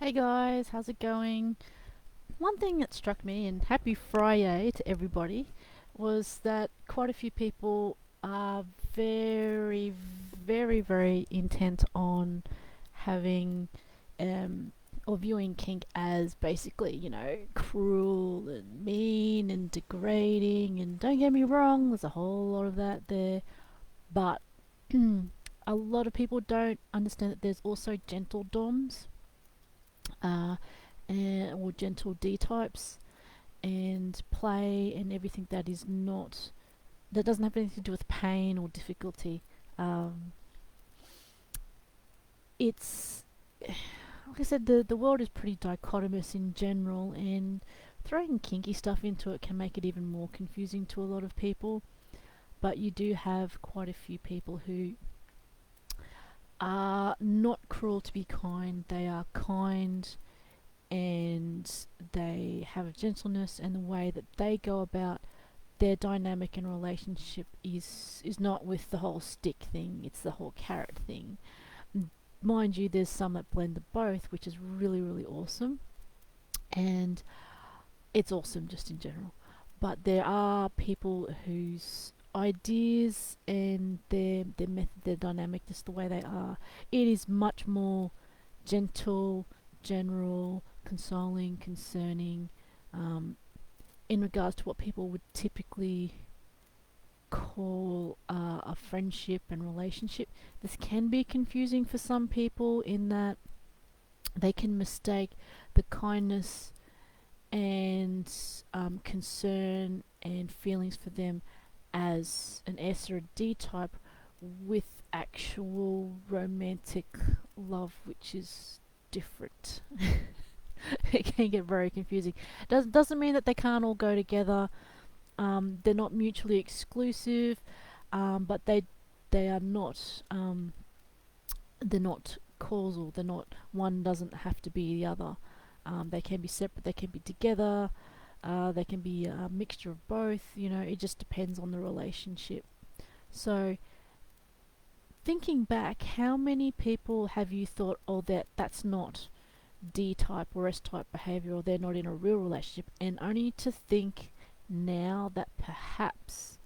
Hey guys, how's it going? One thing that struck me, and happy Friday to everybody, was that quite a few people are very, very intent on having um, or viewing kink as basically, cruel and mean and degrading. And don't get me wrong, there's a whole lot of that there, but a lot of people don't understand that there's also gentle doms. Uh, or gentle D types, and play and everything that doesn't have anything to do with pain or difficulty. Um, it's like I said, the world is pretty dichotomous in general, and throwing kinky stuff into it can make it even more confusing to a lot of people. But you do have quite a few people who are not cruel to be kind. They are kind, and they have a gentleness, and the way that they go about their dynamic and relationship is not with the whole stick thing, it's the whole carrot thing. Mind you, there's some that blend the both, which is really awesome, and it's awesome just in general. But there are people whose ideas and their method, their dynamic, just the way they are, it is much more gentle, general, consoling, concerning, in regards to what people would typically call a friendship and relationship. This can be confusing for some people in that they can mistake the kindness and concern and feelings for them as an S or a D type with actual romantic love, which is different. It can get very confusing. Doesn't mean that they can't all go together. They're not mutually exclusive, but they are not. They're not causal. They're not. One doesn't have to be the other. They can be separate. They can be together. They can be a mixture of both. It just depends on the relationship. So, thinking back, how many people have you thought, oh, that's not D type or S type behavior, or they're not in a real relationship, and only to think now that perhaps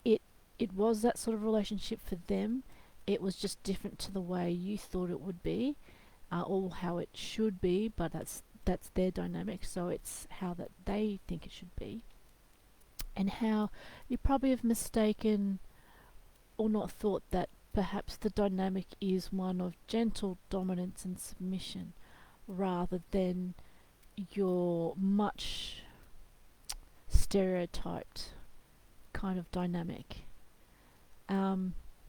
it it was that sort of relationship for them. It was just different to the way you thought it would be, or how it should be, but that's their dynamic, so it's how that they think it should be, and how you probably have mistaken or not thought that perhaps the dynamic is one of gentle dominance and submission rather than your much stereotyped kind of dynamic.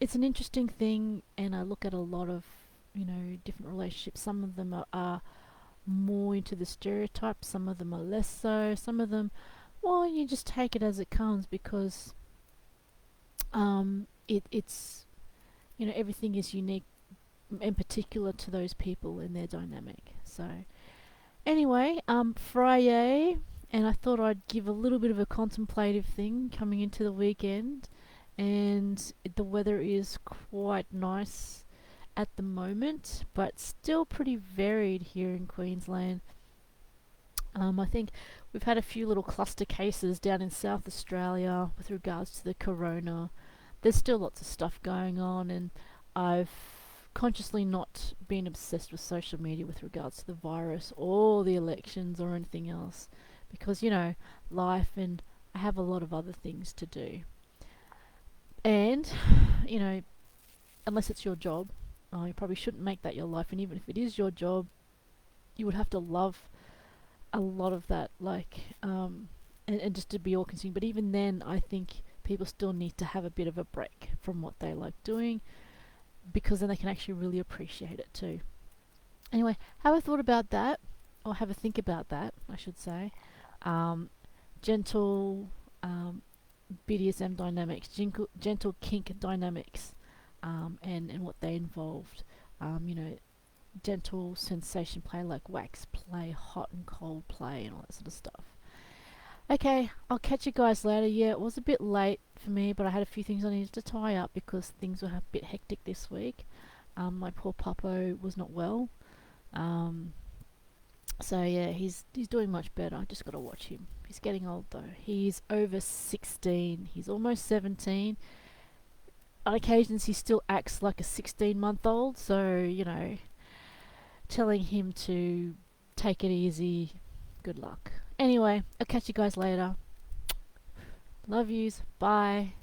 It's an interesting thing, and I look at a lot of different relationships. Some of them are more into the stereotype, some of them are less so. Some of them, well, you just take it as it comes because it's everything is unique and particular to those people and their dynamic. So anyway, Friday, and I thought I'd give a little bit of a contemplative thing coming into the weekend, and the weather is quite nice at the moment, but still pretty varied here in Queensland. I think we've had a few little cluster cases down in South Australia with regards to the corona. There's still lots of stuff going on, and I've consciously not been obsessed with social media with regards to the virus or the elections or anything else because, life, and I have a lot of other things to do. And, you know, unless it's your job, you probably shouldn't make that your life. And even if it is your job, you would have to love a lot of that, and just to be all consuming. But even then, I think people still need to have a bit of a break from what they like doing because then they can actually really appreciate it too. Anyway, have a thought about that, or have a think about that, I should say. Um, gentle BDSM dynamics, gentle kink dynamics, and what they involved. Gentle sensation play like wax play, hot and cold play, and all that sort of stuff. Okay, I'll catch you guys later. Yeah, it was a bit late for me, but I had a few things I needed to tie up because things were a bit hectic this week. My poor puppo was not well, Um, so yeah, he's doing much better. I just gotta watch him. He's getting old though. He's over 16. He's almost 17. On occasions, he still acts like a 16-month-old. So telling him to take it easy. Good luck. Anyway, I'll catch you guys later. Love yous. Bye.